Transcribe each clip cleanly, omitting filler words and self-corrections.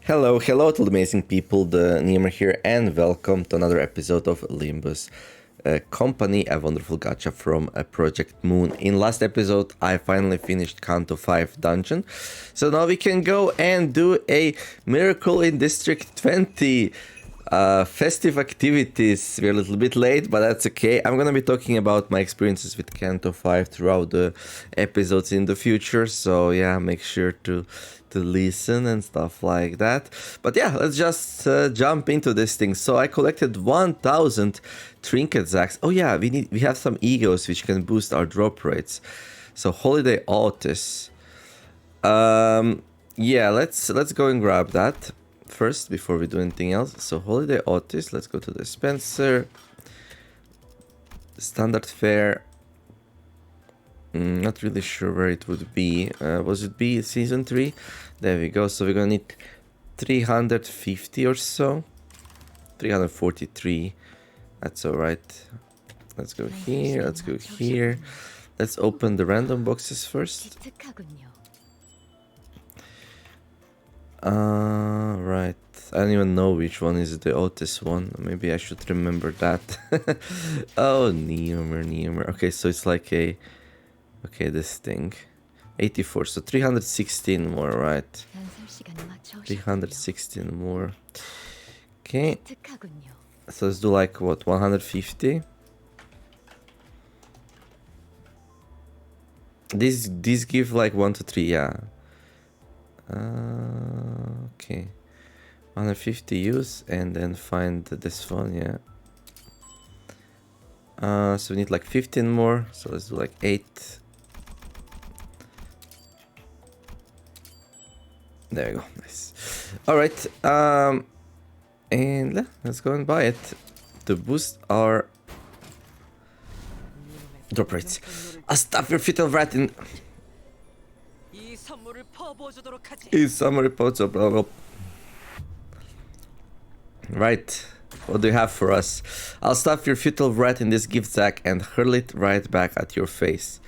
Hello to the amazing people, TheNeomare here, and welcome to another episode of Limbus Company, a wonderful gacha from Project Moon. In last episode, I finally finished Kanto 5 dungeon, so now we can go and do a Miracle in District 20 festive activities. We're a little bit late, but that's okay. I'm gonna be talking about my experiences with Kanto 5 throughout the episodes in the future, so yeah, make sure to listen and stuff like that. But yeah, let's just jump into this thing. So I collected 1000 trinket zacks. Oh yeah, we have some E.G.Os which can boost our drop rates. So holiday Otis. Yeah, let's go and grab that first before we do anything else. So holiday Otis, let's go to the Spencer. Standard fare. Not really sure where it would be. Was it be season 3? There we go. So we're gonna need 350 or so. 343. That's alright. Let's go here. Let's go here. Let's open the random boxes first. Right. I don't even know which one is the Otis one. Maybe I should remember that. Oh, TheNeomare. Okay, so it's like a... Okay, this thing. 84, so 316 more, right? 316 more. Okay. So let's do like, what, 150? These give like 1 to 3, yeah. Okay. 150 use and then find this one, yeah. So we need like 15 more, so let's do like 8. There we go, nice. Alright, and let's go and buy it to boost our drop rates. I'll stuff your fetal rat in... Is summary pots of blah blah. Right, what do you have for us? I'll stuff your fetal rat in this gift sack and hurl it right back at your face.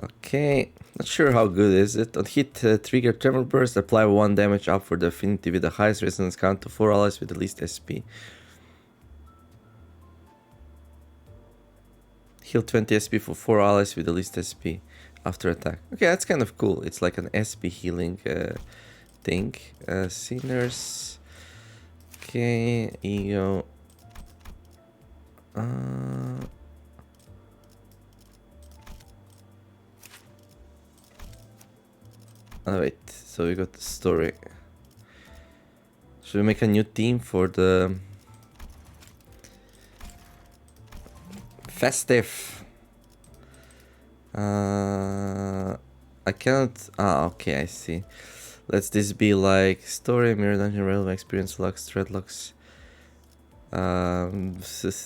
Okay, not sure how good is it. On hit, trigger tremor burst, apply 1 damage up for the affinity with the highest resonance count to 4 allies with the least SP. Heal 20 SP for 4 allies with the least SP after attack. Okay, that's kind of cool. It's like an SP healing thing. Sinners. Okay, E.G.O. Oh wait, so we got the story. Should we make a new team for the festive? I cannot. Okay, I see. Let's this be like story, mirror dungeon, railway experience, locks, dreadlocks.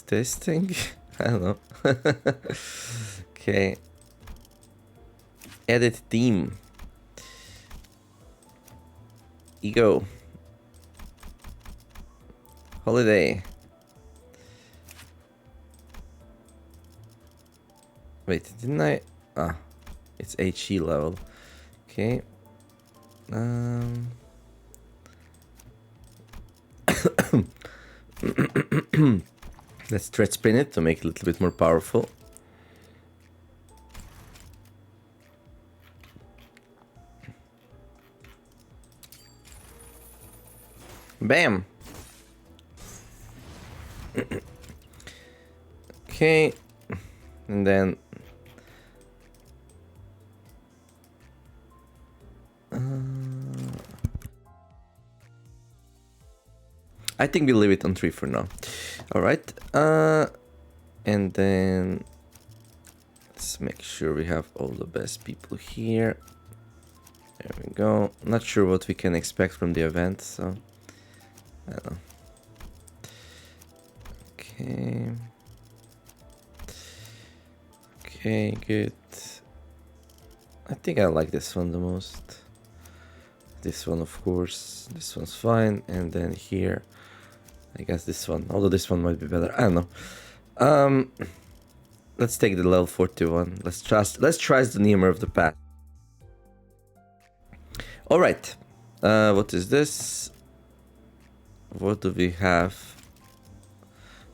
Testing. I don't know. Okay. Edit team. E.G.O. Holiday. Wait, didn't I? It's HE level. Okay. Let's stretch spin it to make it a little bit more powerful. Bam! Okay, and then I think we'll leave it on 3 for now. Alright, and then let's make sure we have all the best people here. There we go. Not sure what we can expect from the event, so I don't know. Okay. Okay, good. I think I like this one the most. This one, of course. This one's fine. And then here, I guess this one. Although this one might be better. I don't know. Let's take the level 41. Let's try the TheNeomare of the past. Alright. What is this? What do we have?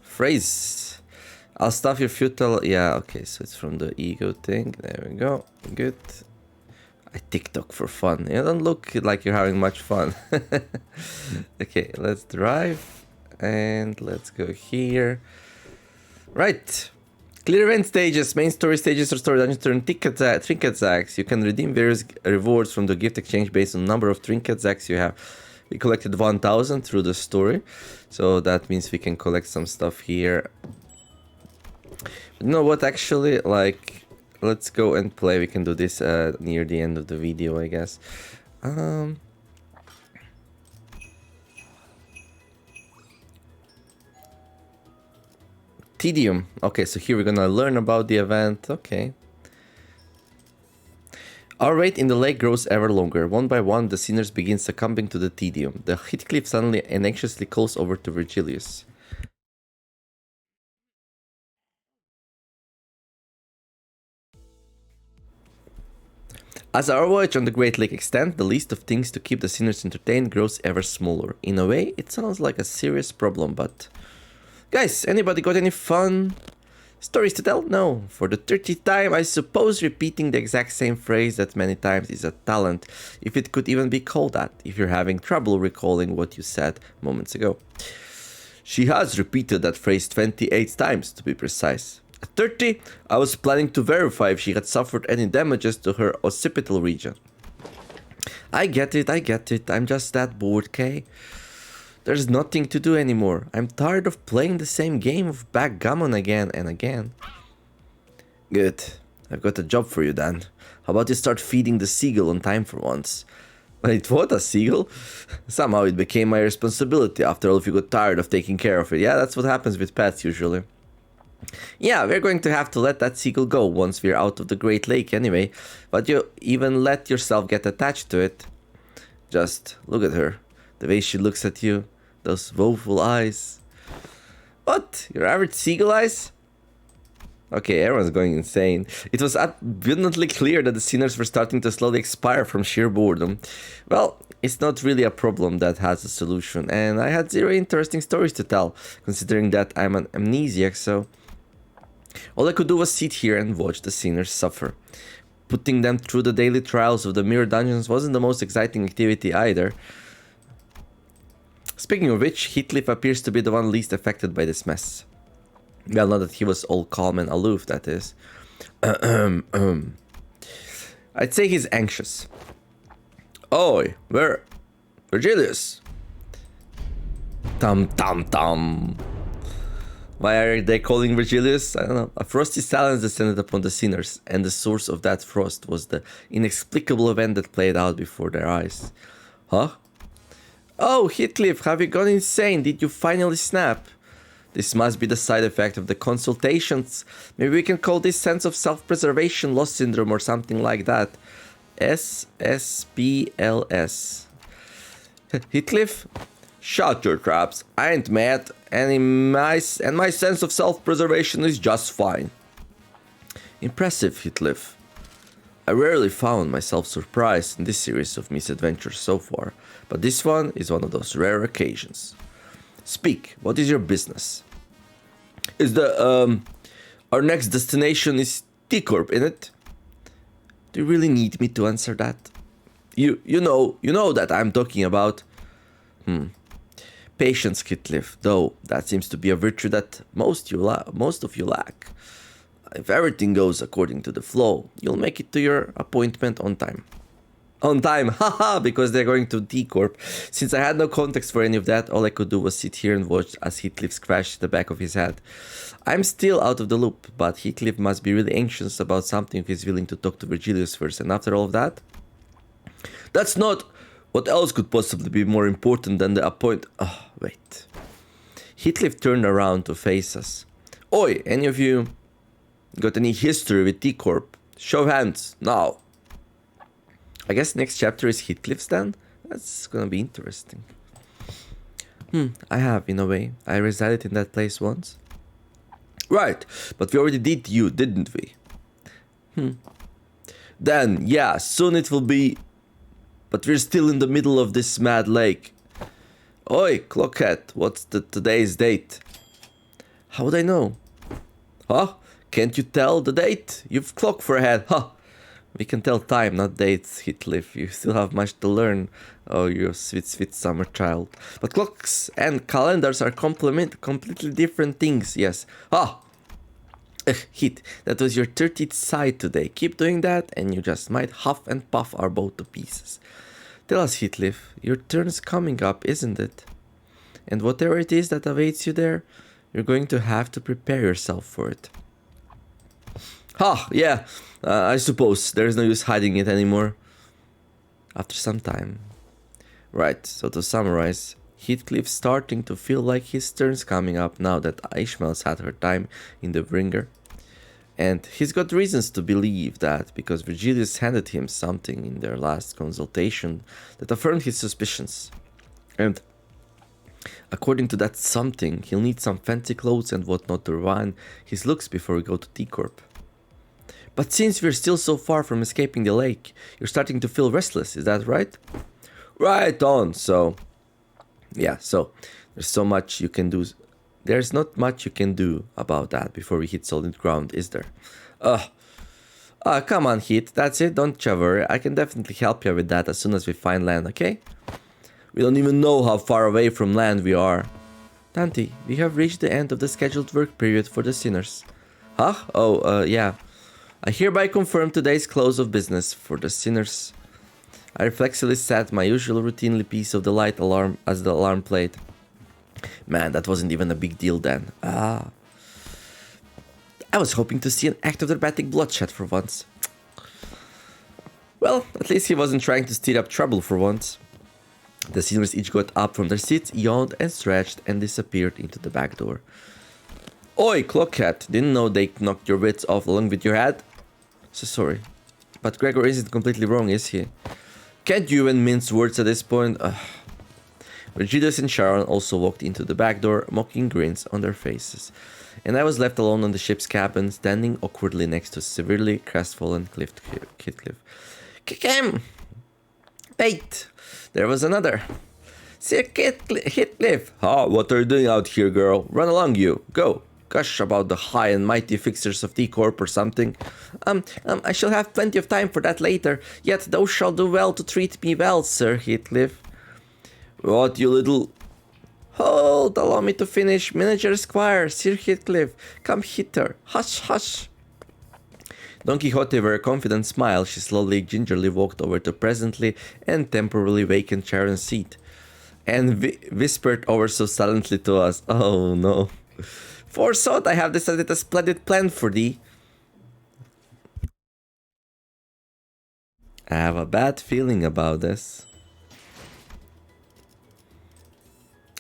Phrase. I'll stuff your futile. Yeah, okay, so it's from the E.G.O thing. There we go. Good. I TikTok for fun. You don't look like you're having much fun. Okay, let's drive. And let's go here. Right. Clear event stages, main story stages, or story dungeons turn trinket sacks. You can redeem various rewards from the gift exchange based on the number of trinket sacks you have. We collected 1000 through the story, so that means we can collect some stuff here. You know what, actually, like, let's go and play. We can do this near the end of the video, I guess. Tedium. Okay, so here we're gonna learn about the event. Okay. Our wait in the lake grows ever longer. One by one, the sinners begin succumbing to the tedium. The Heathcliff suddenly and anxiously calls over to Virgilius. As our voyage on the Great Lake extends, the list of things to keep the sinners entertained grows ever smaller. In a way, it sounds like a serious problem, but... Guys, anybody got any fun stories to tell? No. For the 30th time, I suppose repeating the exact same phrase that many times is a talent, if it could even be called that, if you're having trouble recalling what you said moments ago. She has repeated that phrase 28 times, to be precise. At 30, I was planning to verify if she had suffered any damages to her occipital region. I get it, I'm just that bored, Kay. There's nothing to do anymore. I'm tired of playing the same game of backgammon again and again. Good. I've got a job for you, Dan. How about you start feeding the seagull on time for once? Wait, what, a seagull? Somehow it became my responsibility after all if you got tired of taking care of it. Yeah, that's what happens with pets usually. Yeah, we're going to have to let that seagull go once we're out of the Great Lake anyway. But you even let yourself get attached to it. Just look at her. The way she looks at you. Those woeful eyes. What? Your average seagull eyes? Okay, everyone's going insane. It was abundantly clear that the sinners were starting to slowly expire from sheer boredom. Well, it's not really a problem that has a solution, and I had zero interesting stories to tell, considering that I'm an amnesiac, so... All I could do was sit here and watch the sinners suffer. Putting them through the daily trials of the mirror dungeons wasn't the most exciting activity either. Speaking of which, Heathcliff appears to be the one least affected by this mess. Well, not that he was all calm and aloof, that is. I'd say he's anxious. Oi, where? Virgilius! Tum. Why are they calling Virgilius? I don't know. A frosty silence descended upon the sinners, and the source of that frost was the inexplicable event that played out before their eyes. Huh? Oh, Heathcliff, have you gone insane? Did you finally snap? This must be the side effect of the consultations. Maybe we can call this sense of self-preservation loss syndrome or something like that. SSPLS. Heathcliff? Shut your traps. I ain't mad, and my sense of self-preservation is just fine. Impressive, Heathcliff. I rarely found myself surprised in this series of misadventures so far, but this one is one of those rare occasions. Speak, what is your business? Is our next destination is T-Corp, innit? Do you really need me to answer that? You know that I'm talking about. Patience, Heathcliff, though that seems to be a virtue that most of you lack. If everything goes according to the flow, you'll make it to your appointment on time. On time, haha, because they're going to T-Corp. Since I had no context for any of that, all I could do was sit here and watch as Heathcliff scratched the back of his head. I'm still out of the loop, but Heathcliff must be really anxious about something if he's willing to talk to Virgilius first, and after all of that... That's not... What else could possibly be more important than the appointment... Oh, wait. Heathcliff turned around to face us. Oi, any of you got any history with T-Corp? Show of hands, now. I guess next chapter is Heathcliff's then? That's gonna be interesting. I have, in a way. I resided in that place once. Right, but we already did you, didn't we? Then, yeah, soon it will be... but we're still in the middle of this mad lake. Oi, Clockhead, what's today's date? How would I know? Huh? Can't you tell the date? You've clock for a head, huh? We can tell time, not dates, Heathcliff. You still have much to learn. Oh, you sweet, sweet summer child. But clocks and calendars are completely different things, yes. Ah! Heath, that was your 30th side today. Keep doing that and you just might huff and puff our boat to pieces. Tell us, Heathcliff, your turn's coming up, isn't it? And whatever it is that awaits you there, you're going to have to prepare yourself for it. Yeah, I suppose there's no use hiding it anymore. After some time. Right, so to summarize, Heathcliff's starting to feel like his turn's coming up now that Ishmael's had her time in the ringer. And he's got reasons to believe that because Virgilius handed him something in their last consultation that affirmed his suspicions. And according to that something, he'll need some fancy clothes and whatnot to refine his looks before we go to T-Corp. But since we're still so far from escaping the lake, you're starting to feel restless, is that right? Right on, so... Yeah, so there's so much you can do. There's not much you can do about that before we hit solid ground, is there? Come on, Heath, that's it, don't you worry. I can definitely help you with that as soon as we find land, okay? We don't even know how far away from land we are. Dante, we have reached the end of the scheduled work period for the sinners. Huh? Yeah. I hereby confirm today's close of business for the sinners. I reflexively set my usual routinely piece of the light alarm as the alarm played. Man, that wasn't even a big deal then. I was hoping to see an act of dramatic bloodshed for once. Well, at least he wasn't trying to stir up trouble for once. The sinners each got up from their seats, yawned and stretched, and disappeared into the back door. Oi, Clockhead, didn't know they knocked your wits off along with your head? So sorry. But Gregor isn't completely wrong, is he? Can't you even mince words at this point? Virgilius and Sharon also walked into the back door, mocking grins on their faces. And I was left alone on the ship's cabin, standing awkwardly next to severely crestfallen Heathcliff. Kikem! Wait! There was another. Sir Heathcliff! What are you doing out here, girl? Run along, you. Go. Gush about the high and mighty fixers of T-Corp or something. I shall have plenty of time for that later. Yet thou shalt do well to treat me well, Sir Heathcliff. What, you little... Hold, allow me to finish. Manager Esquire, Sir Heathcliff, come hither. Hush, hush. Don Quixote, with a confident smile, she slowly, gingerly walked over to presently and temporarily vacant Sharon's seat. And whispered over so silently to us, oh no. Forsooth, I have decided a splendid plan for thee. I have a bad feeling about this.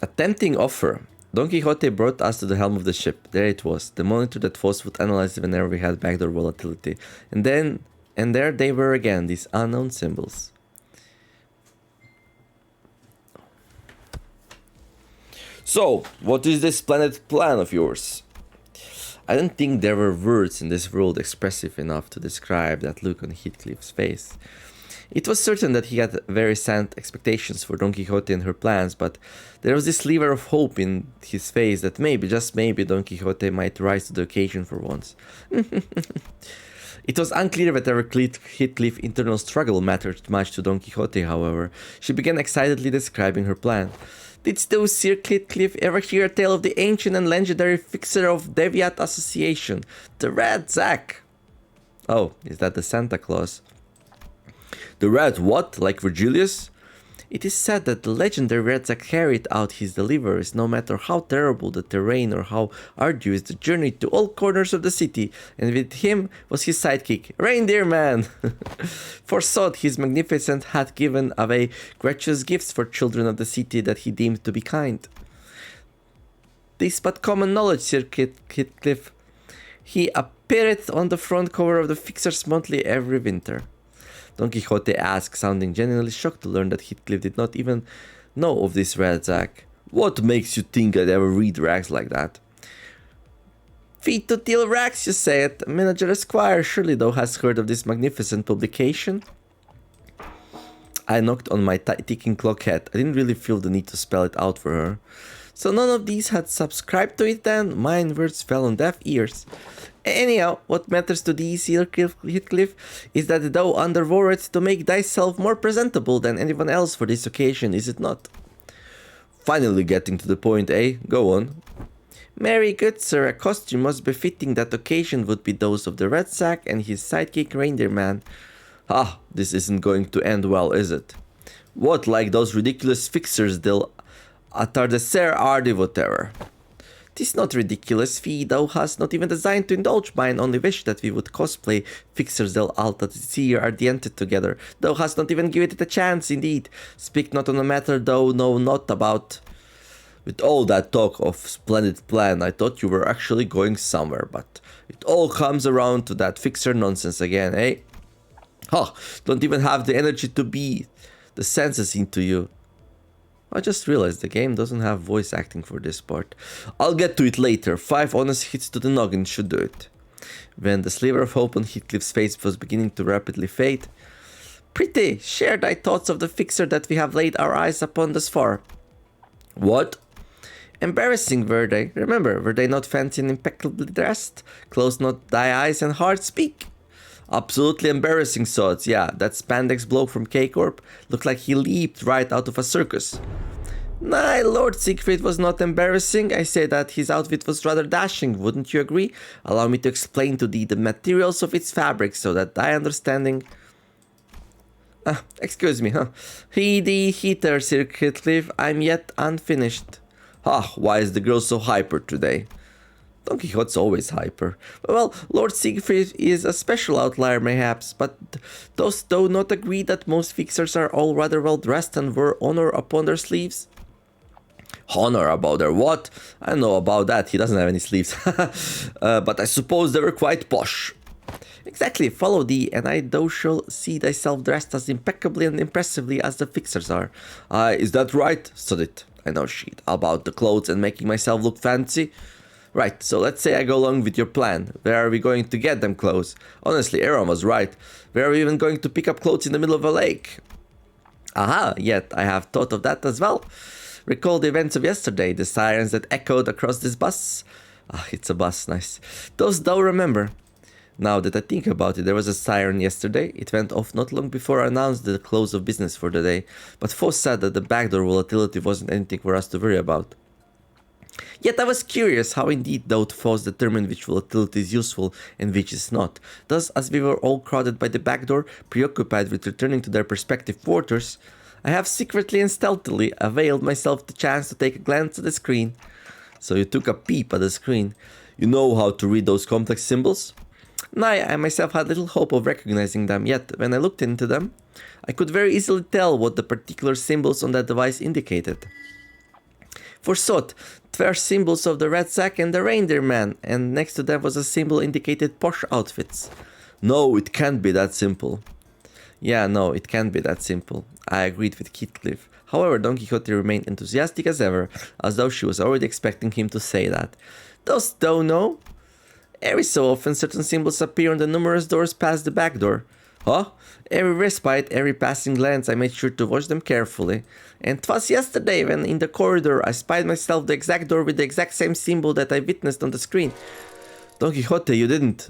A tempting offer. Don Quixote brought us to the helm of the ship. There it was, the monitor that Foss would analyze whenever we had backdoor volatility. And there they were again, these unknown symbols. So, what is this splendid plan of yours? I don't think there were words in this world expressive enough to describe that look on Heathcliff's face. It was certain that he had very sad expectations for Don Quixote and her plans, but there was this sliver of hope in his face that maybe, just maybe, Don Quixote might rise to the occasion for once. It was unclear whether Heathcliff's internal struggle mattered much to Don Quixote, however. She began excitedly describing her plan. Didst thou, Sir Heathcliff, ever hear a tale of the ancient and legendary fixer of Deviat Association, the Red Zack? Oh, is that the Santa Claus? The Red what? Like Virgilius? It is said that the legendary Red Zack carried out his deliveries no matter how terrible the terrain or how arduous the journey to all corners of the city, and with him was his sidekick, Reindeer Man. Forsooth, his magnificent had given away gracious gifts for children of the city that he deemed to be kind. This but common knowledge, Sir Heathcliff. He appeared on the front cover of the Fixer's Monthly every winter. Don Quixote asked, sounding genuinely shocked to learn that Heathcliff did not even know of this Red Zack. What makes you think I'd ever read rags like that? Feet to deal rags, you said. Manager Esquire, surely thou hast heard of this magnificent publication? I knocked on my ticking clock head. I didn't really feel the need to spell it out for her. So none of these had subscribed to it then? Mine words fell on deaf ears. Anyhow, what matters to these Heathcliff is that thou underwore it to make thyself more presentable than anyone else for this occasion, is it not? Finally getting to the point, eh? Go on. Very good, sir. A costume most befitting that occasion would be those of the Red Sack and his sidekick Reindeer Man. Ah, this isn't going to end well, is it? What, like those ridiculous fixers they'll attardecer arde whatever? 'Tis not ridiculous, fee, thou hast not even designed to indulge mine only wish that we would cosplay fixers del altatir ardiente together. Thou hast not even given it a chance, indeed. Speak not on a matter thou know not about. With all that talk of splendid plan, I thought you were actually going somewhere, but it all comes around to that fixer nonsense again, eh? Ha! Don't even have the energy to be the senses into you. I just realized the game doesn't have voice acting for this part. I'll get to it later. 5 honest hits to the noggin should do it. When the sliver of hope on Heathcliff's face was beginning to rapidly fade, Pretty, share thy thoughts of the fixer that we have laid our eyes upon thus far. What? Embarrassing were they. Remember, were they not fancy and impeccably dressed? Close not thy eyes and heart speak. Absolutely embarrassing thoughts, yeah. That spandex bloke from K-Corp looked like he leaped right out of a circus. Nay, Lord Siegfried was not embarrassing. I say that his outfit was rather dashing, wouldn't you agree? Allow me to explain to thee the materials of its fabric so that thy understanding... excuse me, huh? Heedy heater, Sir Heathcliff, I'm yet unfinished. Why is the girl so hyper today? Don Quixote's always hyper. Well, Lord Siegfried is a special outlier mayhaps, but dost thou not agree that most fixers are all rather well dressed and wear honor upon their sleeves? Honor about their what? I don't know about that, he doesn't have any sleeves. But I suppose they were quite posh. Exactly, follow thee, and thou shalt see thyself dressed as impeccably and impressively as the fixers are. Is that right? Sod it. I know shit about the clothes and making myself look fancy. Right, so let's say I go along with your plan. Where are we going to get them clothes? Honestly, Aaron was right. Where are we even going to pick up clothes in the middle of a lake? Aha, yet I have thought of that as well. Recall the events of yesterday, the sirens that echoed across this bus? It's a bus, nice. Dost thou remember? Now that I think about it, there was a siren yesterday. It went off not long before I announced the close of business for the day. But Foss said that the backdoor volatility wasn't anything for us to worry about. Yet I was curious how indeed thou Foss determined which volatility is useful and which is not. Thus, as we were all crowded by the back door, preoccupied with returning to their respective quarters, I have secretly and stealthily availed myself the chance to take a glance at the screen. So you took a peep at the screen. You know how to read those complex symbols? Nay, I myself had little hope of recognizing them, yet when I looked into them, I could very easily tell what the particular symbols on that device indicated. For sot, 'twere symbols of the Red Sack and the Reindeer Man, and next to them was a symbol indicated posh outfits. No, it can't be that simple. Yeah, no, it can't be that simple. I agreed with Heathcliff. However, Don Quixote remained enthusiastic as ever, as though she was already expecting him to say that. Dost thou know? Every so often certain symbols appear on the numerous doors past the back door. Huh? Every respite, every passing glance, I made sure to watch them carefully. And 'twas yesterday when in the corridor I spied myself the exact door with the exact same symbol that I witnessed on the screen. Don Quixote, you didn't.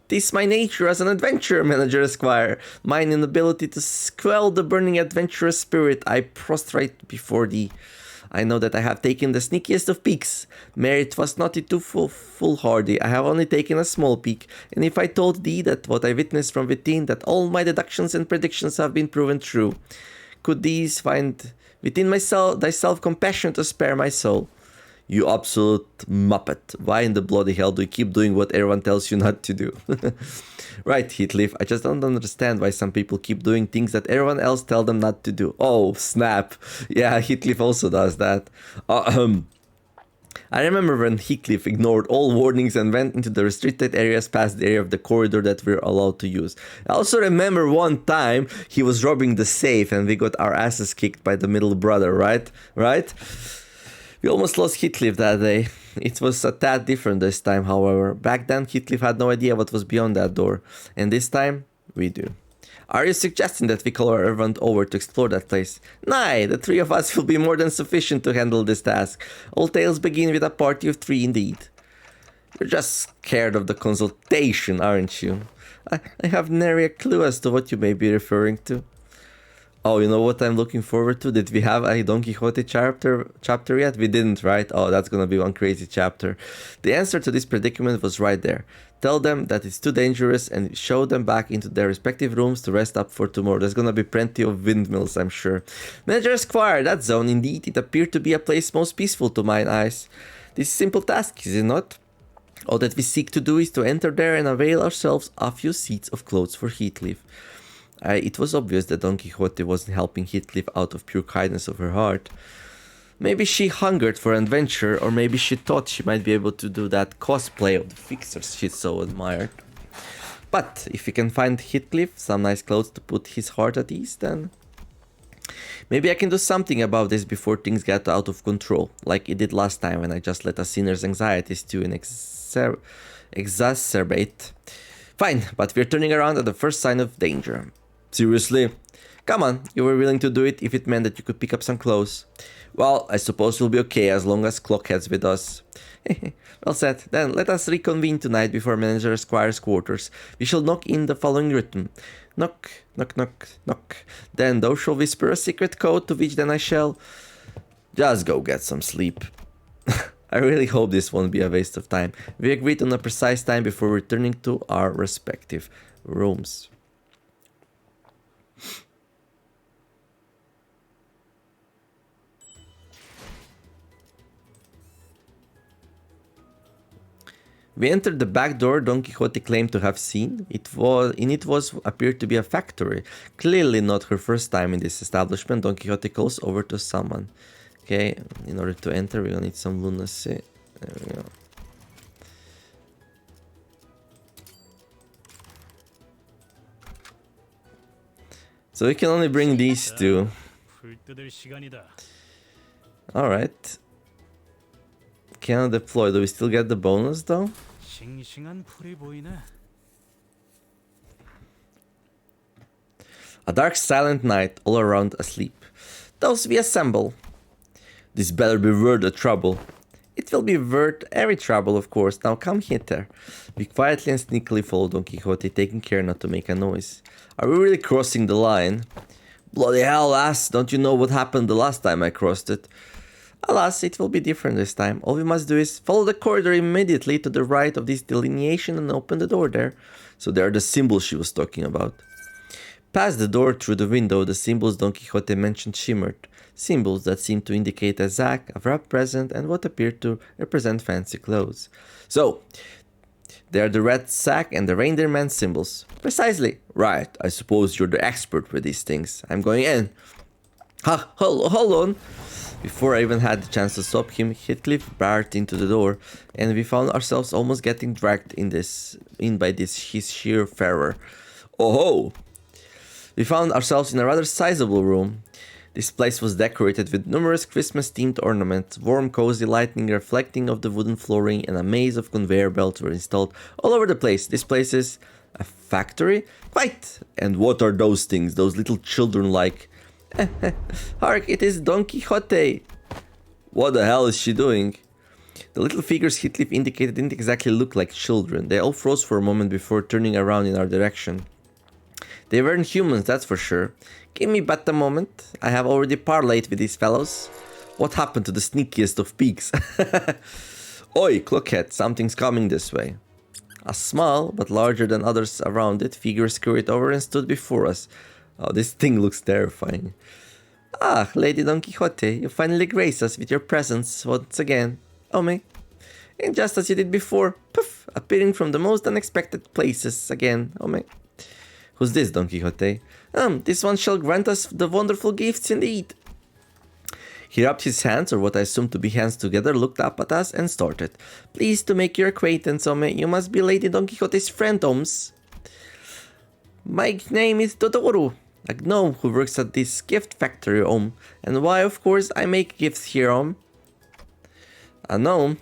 'Tis my nature as an adventurer, Manager Esquire. Mine inability to quell the burning adventurous spirit I prostrate before thee. I know that I have taken the sneakiest of peeks. Mary, 'twas not too foolhardy. I have only taken a small peek. And if I told thee that what I witnessed from within, that all my deductions and predictions have been proven true, could these find within myself thyself compassion to spare my soul? You absolute muppet. Why in the bloody hell do you keep doing what everyone tells you not to do? Right, Heathcliff, I just don't understand why some people keep doing things that everyone else tells them not to do. Oh, snap. Yeah, Heathcliff also does that. I remember when Heathcliff ignored all warnings and went into the restricted areas past the area of the corridor that we're allowed to use. I also remember one time he was robbing the safe and we got our asses kicked by the middle brother, right? Right? We almost lost Heathcliff that day. It was a tad different this time, however. Back then, Heathcliff had no idea what was beyond that door. And this time, we do. Are you suggesting that we call everyone over to explore that place? Nay, the three of us will be more than sufficient to handle this task. All tales begin with a party of three indeed. You're just scared of the consultation, aren't you? I have nary a clue as to what you may be referring to. Oh, you know what I'm looking forward to? Did we have a Don Quixote chapter yet? We didn't, right? Oh, that's gonna be one crazy chapter. The answer to this predicament was right there. Tell them that it's too dangerous and show them back into their respective rooms to rest up for tomorrow. There's gonna be plenty of windmills, I'm sure. Manager Squire, that zone indeed. It appeared to be a place most peaceful to mine eyes. This is a simple task, is it not? All that we seek to do is to enter there and avail ourselves a few seats of clothes for Heathcliff. It was obvious that Don Quixote wasn't helping Heathcliff out of pure kindness of her heart. Maybe she hungered for adventure, or maybe she thought she might be able to do that cosplay of the fixers she so admired. But if we can find Heathcliff some nice clothes to put his heart at ease, then maybe I can do something about this before things get out of control, like it did last time when I just let a sinner's anxieties stew and exacerbate. Fine, but we're turning around at the first sign of danger. Seriously? Come on, you were willing to do it if it meant that you could pick up some clothes. Well, I suppose we'll be okay as long as Clockhead's with us. Well said. Then let us reconvene tonight before Manager Squire's quarters. We shall knock in the following rhythm. Knock, knock, knock, knock. Then thou shalt whisper a secret code, to which then I shall... Just go get some sleep. I really hope this won't be a waste of time. We agreed on a precise time before returning to our respective rooms. We entered the back door Don Quixote claimed to have seen. It appeared to be a factory. Clearly not her first time in this establishment. Don Quixote calls over to someone. Okay, in order to enter, we'll need some lunacy. There we go. So we can only bring these two. Alright. Cannot deploy. Do we still get the bonus though? A dark silent night, all around asleep. Thus we assemble. This better be worth the trouble. It will be worth every trouble, of course. Now come hither. We quietly and sneakily follow Don Quixote, taking care not to make a noise. Are we really crossing the line? Bloody hell, lass, don't you know what happened the last time I crossed it? Alas, it will be different this time. All we must do is follow the corridor immediately to the right of this delineation and open the door there. So there are the symbols she was talking about. Past the door through the window, the symbols Don Quixote mentioned shimmered. Symbols that seemed to indicate a sack, a wrapped present, and what appeared to represent fancy clothes. So, they are the red sack and the reindeer man symbols. Precisely. Right, I suppose you're the expert with these things. I'm going in. Hold on. Before I even had the chance to stop him, Heathcliff barged into the door, and we found ourselves almost getting dragged in by his sheer fervor. Oh ho! We found ourselves in a rather sizable room. This place was decorated with numerous Christmas-themed ornaments, warm, cozy lighting reflecting off the wooden flooring, and a maze of conveyor belts were installed all over the place. This place is a factory? Quite! And what are those things, those little children like? Hark, it is Don Quixote! What the hell is she doing? The little figures Heathcliff indicated didn't exactly look like children. They all froze for a moment before turning around in our direction. They weren't humans, that's for sure. Give me but a moment. I have already parlayed with these fellows. What happened to the sneakiest of pigs? Oi, Clockhead, something's coming this way. A small, but larger than others around it, figure scurried over and stood before us. Oh, this thing looks terrifying. Ah, Lady Don Quixote, you finally grace us with your presence once again. Oh me. And just as you did before, poof, appearing from the most unexpected places again. Oh me. Who's this, Don Quixote? This one shall grant us the wonderful gifts indeed. He rubbed his hands, or what I assumed to be hands together, looked up at us and started. Pleased to make your acquaintance, Ome. You must be Lady Don Quixote's friend, Oms. My name is Totoro, a gnome who works at this gift factory, Om. And why, of course, I make gifts here, Om. A gnome?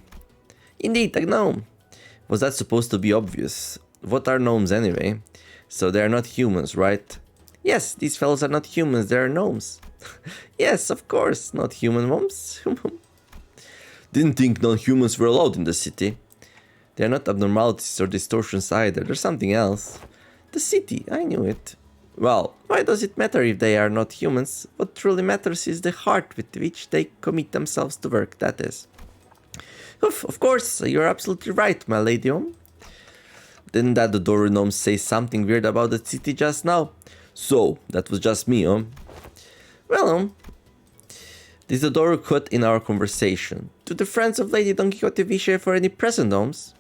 Indeed, a gnome. Was that supposed to be obvious? What are gnomes anyway? So they are not humans, right? Yes, these fellows are not humans, they are gnomes. Yes, of course, not human gnomes. Didn't think non-humans were allowed in the city. They are not abnormalities or distortions either, there's something else. The city, I knew it. Well, why does it matter if they are not humans? What truly matters is the heart with which they commit themselves to work, that is. Of course, you're absolutely right, my lady. Didn't that Dodo gnome say something weird about the city just now? So, that was just me, Well, this Dodo cut in our conversation. Do the friends of Lady Don Quixote wish for any present gnomes?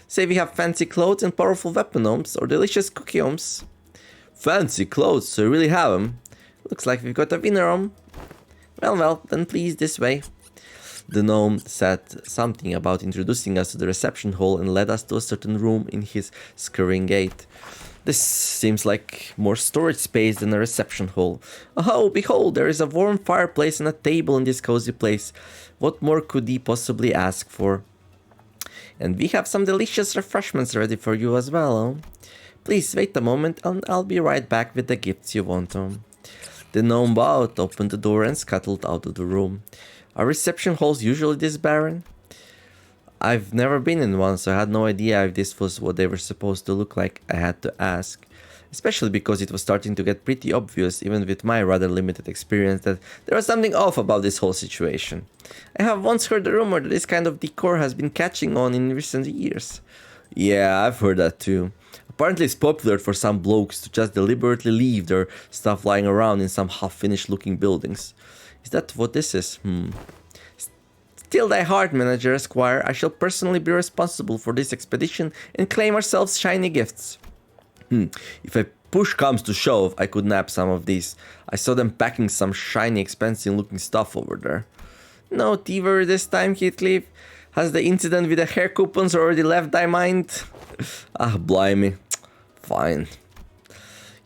Say we have fancy clothes and powerful weapon gnomes, or delicious cookie gnomes. Fancy clothes, so you really have them. Looks like we've got a winner, Well, then please this way. The gnome said something about introducing us to the reception hall and led us to a certain room in his scurrying gait. This seems like more storage space than a reception hall. Oh, behold, there is a warm fireplace and a table in this cozy place. What more could he possibly ask for? And we have some delicious refreshments ready for you as well. Please wait a moment and I'll be right back with the gifts you want. The gnome bowed, opened the door and scuttled out of the room. Are reception halls usually this barren? I've never been in one, so I had no idea if this was what they were supposed to look like. I had to ask. Especially because it was starting to get pretty obvious, even with my rather limited experience, that there was something off about this whole situation. I have once heard the rumor that this kind of decor has been catching on in recent years. Yeah, I've heard that too. Apparently it's popular for some blokes to just deliberately leave their stuff lying around in some half-finished looking buildings. Is that what this is? Still thy heart, Manager Esquire. I shall personally be responsible for this expedition and claim ourselves shiny gifts. If a push comes to shove, I could nab some of these. I saw them packing some shiny, expensive looking stuff over there. No thievery this time, Heathcliff. Has the incident with the hair coupons already left thy mind? Blimey. Fine.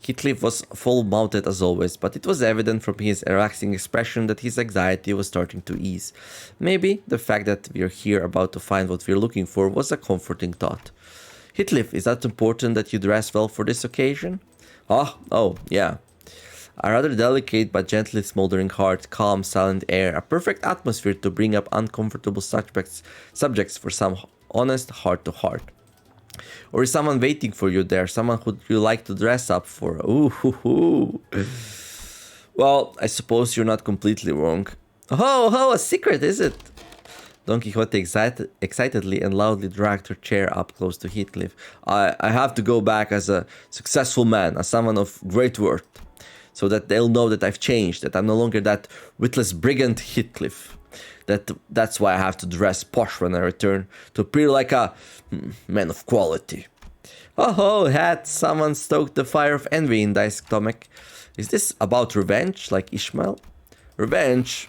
Heathcliff was full-mouthed as always, but it was evident from his relaxing expression that his anxiety was starting to ease. Maybe the fact that we're here about to find what we're looking for was a comforting thought. Heathcliff, is that important that you dress well for this occasion? Oh, yeah. A rather delicate but gently smoldering heart, calm, silent air, a perfect atmosphere to bring up uncomfortable subjects for some honest heart-to-heart. Or is someone waiting for you there? Someone who you like to dress up for? Well, I suppose you're not completely wrong. Oh, a secret, is it? Don Quixote excitedly and loudly dragged her chair up close to Heathcliff. I have to go back as a successful man, as someone of great worth, so that they'll know that I've changed, that I'm no longer that witless brigand Heathcliff. That's why I have to dress posh when I return, to appear like a man of quality. Oh, had someone stoked the fire of envy in thy stomach? Is this about revenge, like Ishmael? Revenge?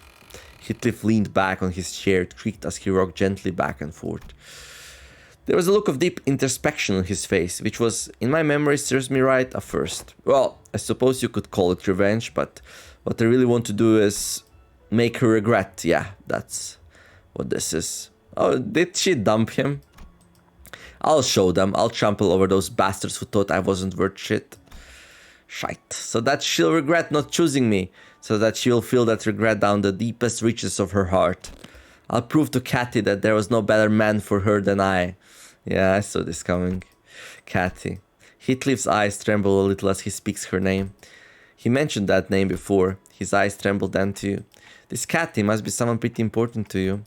Heathcliff leaned back on his chair, creaked as he rocked gently back and forth. There was a look of deep introspection on his face, which was, in my memory serves me right, a first. Well, I suppose you could call it revenge, but what I really want to do is make her regret. Yeah, that's what this is. Oh, did she dump him? I'll show them. I'll trample over those bastards who thought I wasn't worth shit. Shite. So that she'll regret not choosing me. So that she'll feel that regret down the deepest reaches of her heart. I'll prove to Cathy that there was no better man for her than I. Yeah, I saw this coming. Cathy. Heathcliff's eyes tremble a little as he speaks her name. He mentioned that name before. His eyes trembled then too. This Cathy must be someone pretty important to you.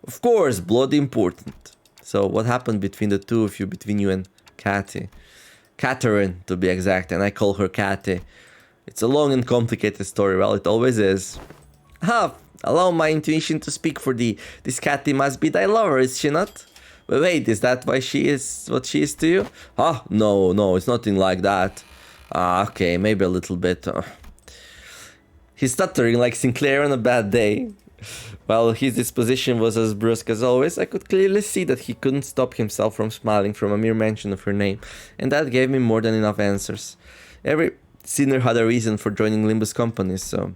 Of course, bloody important. So what happened between the two of you, between you and Cathy? Catherine, to be exact, and I call her Cathy. It's a long and complicated story, well, it always is. Allow my intuition to speak for thee. This Cathy must be thy lover, is she not? Wait, is that why she is what she is to you? No, it's nothing like that. Okay, maybe a little bit. He's stuttering like Sinclair on a bad day. While his disposition was as brusque as always, I could clearly see that he couldn't stop himself from smiling from a mere mention of her name, and that gave me more than enough answers. Every sinner had a reason for joining Limbus Company, so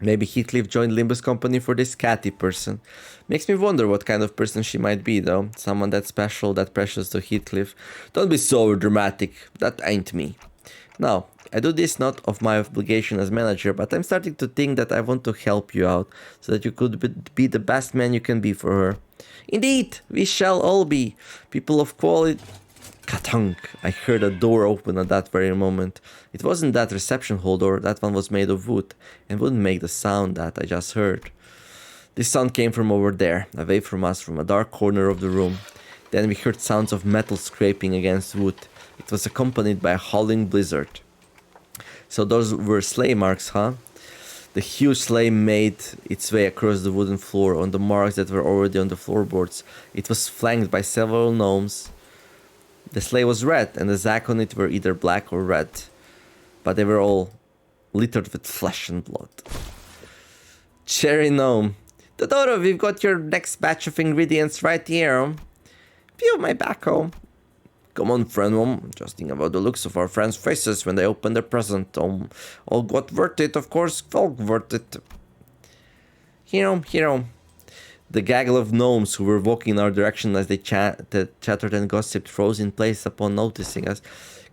maybe Heathcliff joined Limbus Company for this Cathy person. Makes me wonder what kind of person she might be, though. Someone that special, that precious to Heathcliff. Don't be so dramatic. That ain't me. Now, I do this not of my obligation as manager, but I'm starting to think that I want to help you out, so that you could be the best man you can be for her. Indeed, we shall all be people of quality. Katunk! I heard a door open at that very moment. It wasn't that reception hall door, that one was made of wood, and wouldn't make the sound that I just heard. This sound came from over there, away from us, from a dark corner of the room. Then we heard sounds of metal scraping against wood. It was accompanied by a howling blizzard. So those were sleigh marks, huh? The huge sleigh made its way across the wooden floor on the marks that were already on the floorboards. It was flanked by several gnomes. The sleigh was red, and the zack on it were either black or red. But they were all littered with flesh and blood. Cherry gnome. Totoro, we've got your next batch of ingredients right here. Feel my back home. Come on, friend. Just think about the looks of our friends' faces when they open their present. All got worth it, of course. All worth it. Here. The gaggle of gnomes who were walking in our direction as they chattered and gossiped froze in place upon noticing us.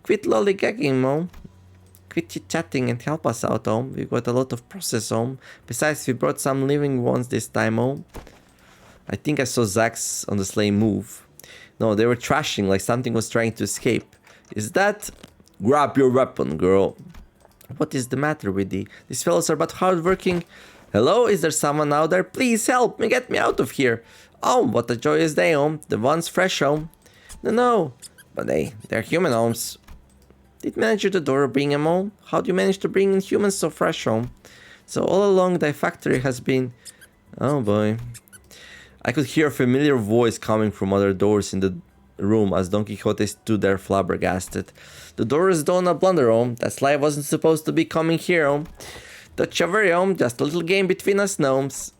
Quit lollygagging, Mom. Quit chit-chatting and help us out, We've got a lot of process, Besides, we brought some living ones this time, I think I saw Zax on the sleigh move. No, they were trashing like something was trying to escape. Is that... Grab your weapon, girl. What is the matter with thee? These fellows are but hardworking... Hello, is there someone out there? Please help me, get me out of here. What a joyous day, The ones fresh, No, but they're human, Did manager the door bring them home? How do you manage to bring in humans so fresh, So all along thy factory has been... Oh boy. I could hear a familiar voice coming from other doors in the room as Don Quixote stood there flabbergasted. The door is done a blunder, That sleigh wasn't supposed to be coming here, Don't you worry, just a little game between us gnomes.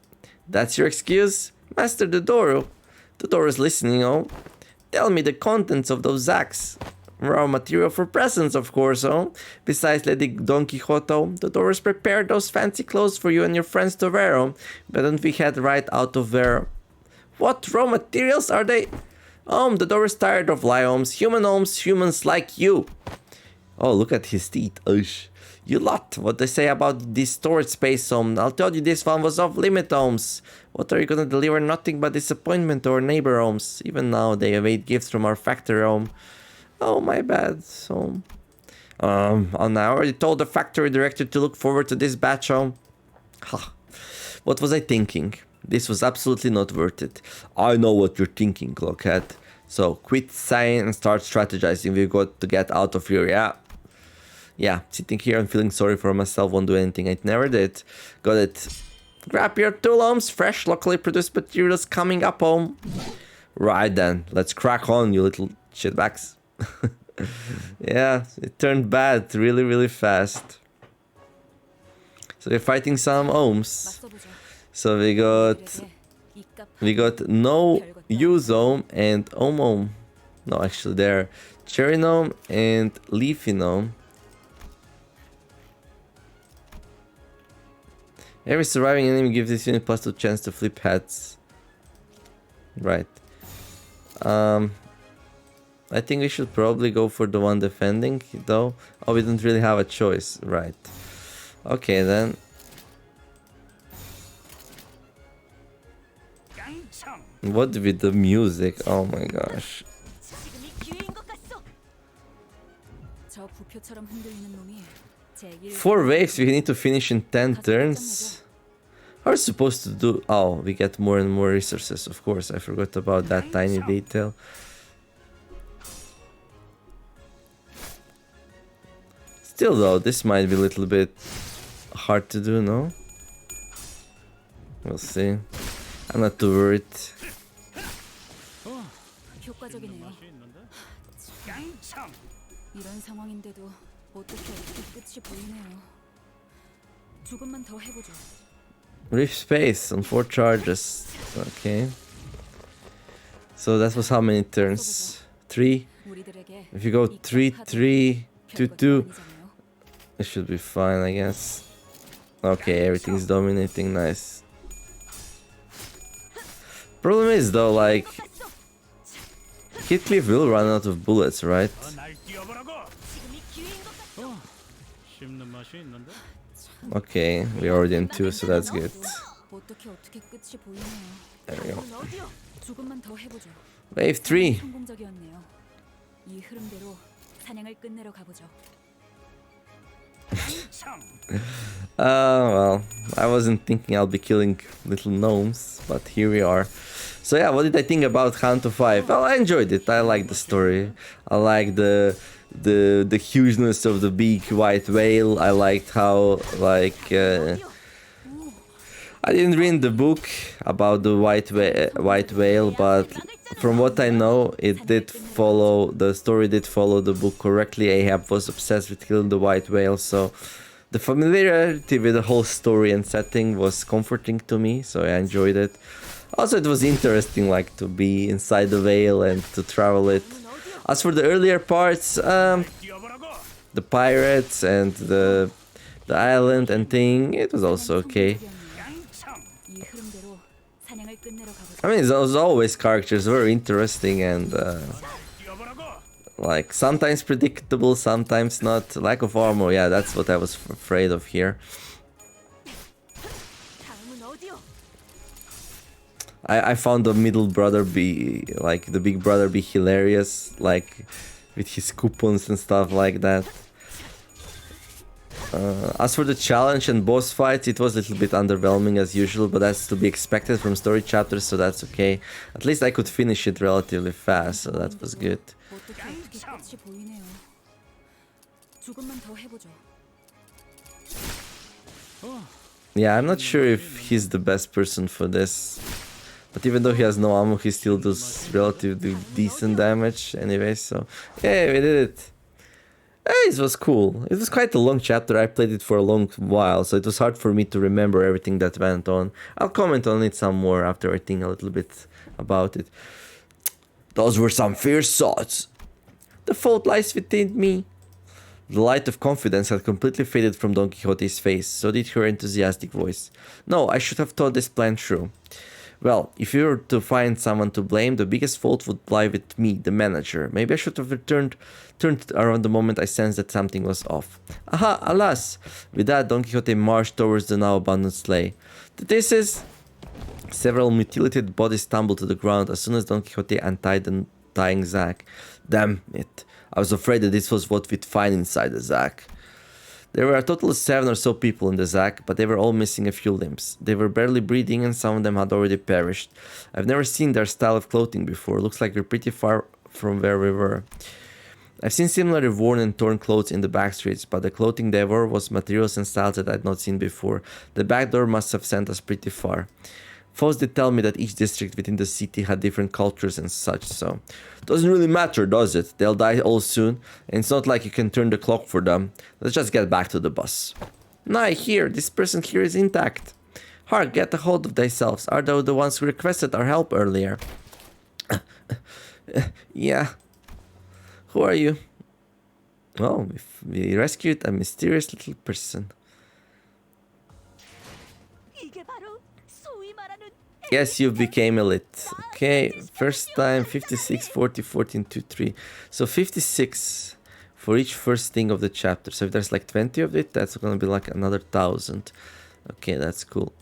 That's your excuse? Master the door. The door is listening, Tell me the contents of those sacks. Raw material for presents, of course, Besides Lady Don Quixote, the door has prepared those fancy clothes for you and your friends to wear, But don't we head right out of there? What raw materials are they? The door is tired of lions, humans like you. Oh, look at his teeth. Ush. You lot, what they say about this storage space, I'll tell you this one was off limit, What are you gonna deliver? Nothing but disappointment to our neighbor, Even now, they await gifts from our factory, Oh, my bad, I already told the factory director to look forward to this batch, What was I thinking? This was absolutely not worth it. I know what you're thinking, Clockhead. So, quit sighing and start strategizing. We've got to get out of here, Yeah, sitting here and feeling sorry for myself won't do anything. I never did. Got it. Grab your tool, fresh, locally produced materials coming up, Right then, let's crack on, you little shitbags. Yeah, it turned bad really, really fast. So we're fighting some ohms. So we got no use and ohm. No, actually they're cherry gnome and leafy gnome. Every surviving enemy gives this unit +2 chance to flip heads. Right. I think we should probably go for the one defending, though. Oh, we don't really have a choice. Right. Okay, then. What with the music? Oh my gosh. 4 waves we need to finish in 10 turns. How are we supposed to do? Oh, we get more and more resources, of course. I forgot about that tiny detail. Still though, this might be a little bit hard to do, no? We'll see. I'm not too worried. 이런 상황인데도 어떻게 끝이 보이네요. 조금만 더 해보죠. Rift space on 4 charges. Okay. So that was how many turns? 3. If you go 3, 3, 2, 2, it should be fine, I guess. Okay, everything's dominating. Nice. Problem is though, like, Heathcliff will run out of bullets, right? 씹는 맛이 있는데. Okay, we're already in 2, so that's good. 어떻게 끝이 보이네요. There we go. 조금만 더 해보죠. Wave 3. 성공적이었네요. 이 흐름대로 사냥을 끝내러 가보죠. Well, I wasn't thinking I'll be killing little gnomes, but here we are. So yeah, what did I think about Count to 5? Well, I enjoyed it. I like the story. I like the hugeness of the big white whale. I liked how I didn't read the book about the white whale, but from what I know, the story did follow the book correctly. Ahab was obsessed with killing the white whale, so the familiarity with the whole story and setting was comforting to me, so I enjoyed it. Also, it was interesting, like, to be inside the whale and to travel it. As for the earlier parts, the pirates and the island and thing, it was also okay. I mean, those always characters were interesting and like sometimes predictable, sometimes not. Lack of armor, yeah, that's what I was afraid of here. I found the middle brother be like the big brother be hilarious, like with his coupons and stuff like that. As for the challenge and boss fights, it was a little bit underwhelming as usual, but that's to be expected from story chapters, so that's okay. At least I could finish it relatively fast, so that was good. Yeah, I'm not sure if he's the best person for this, but even though he has no ammo, he still does relatively decent damage anyway, so yeah, we did it. It was cool. It was quite a long chapter. I played it for a long while, so it was hard for me to remember everything that went on. I'll comment on it some more after I think a little bit about it. Those were some fierce thoughts. The fault lies within me. The light of confidence had completely faded from Don Quixote's face, so did her enthusiastic voice. No, I should have thought this plan through. Well, if you were to find someone to blame, the biggest fault would lie with me, the manager. Maybe I should have turned around the moment I sensed that something was off. Aha, alas! With that, Don Quixote marched towards the now abandoned sleigh. This is... Several mutilated bodies stumbled to the ground as soon as Don Quixote untied the tying sack. Damn it. I was afraid that this was what we'd find inside the sack. There were a total of 7 or so people in the sack, but they were all missing a few limbs. They were barely breathing and some of them had already perished. I've never seen their style of clothing before. Looks like we're pretty far from where we were. I've seen similarly worn and torn clothes in the back streets, but the clothing they wore was materials and styles that I'd not seen before. The back door must have sent us pretty far. Folks did tell me that each district within the city had different cultures and such, so... Doesn't really matter, does it? They'll die all soon, and it's not like you can turn the clock for them. Let's just get back to the bus. Nay, here, this person here is intact. Hark, get a hold of thyself. Are thou the ones who requested our help earlier? Yeah. Who are you? Oh, we rescued a mysterious little person. Yes, you became elite. Okay, first time 56, 40, 14, 2, 3. So 56 for each first thing of the chapter. So if there's like 20 of it, that's gonna be like another 1,000. Okay, that's cool.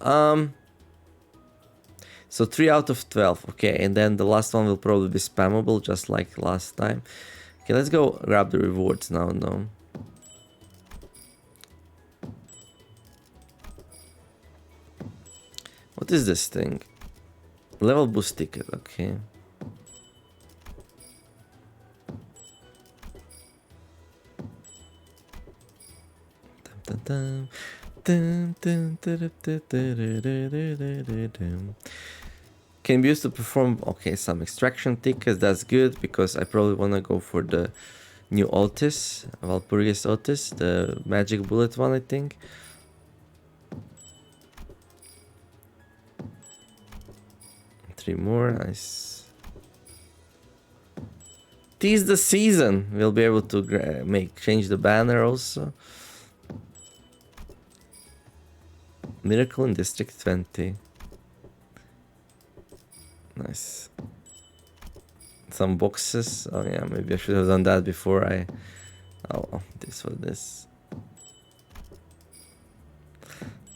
So 3 out of 12. Okay, and then the last one will probably be spammable, just like last time. Okay, let's go grab the rewards now. No. What is this thing? Level boost ticket, okay. Can be used to perform, okay, some extraction tickets. That's good because I probably want to go for the new Otis, Valpurgis Otis, the magic bullet one, I think. Three more, nice. Tis the season. We'll be able to change the banner also. Miracle in District 20. Nice. Some boxes. Oh yeah, maybe I should have done that before I... Oh, this was this.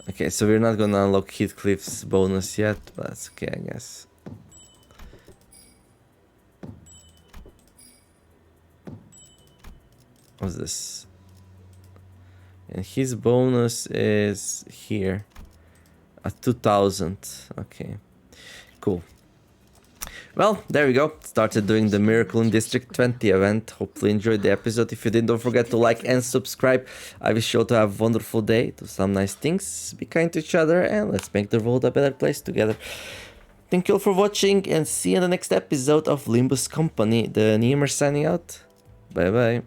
Okay, so we're not gonna unlock Heathcliff's bonus yet, but that's okay, I guess. What's this? And his bonus is here at 2000. Okay, cool. Well, there we go. Started doing the Miracle in District 20 event. Hopefully enjoyed the episode. If you did, don't forget to like and subscribe. I wish you all to have a wonderful day. Do some nice things. Be kind to each other. And let's make the world a better place together. Thank you all for watching. And see you in the next episode of Limbus Company. TheNeomare signing out. Bye bye.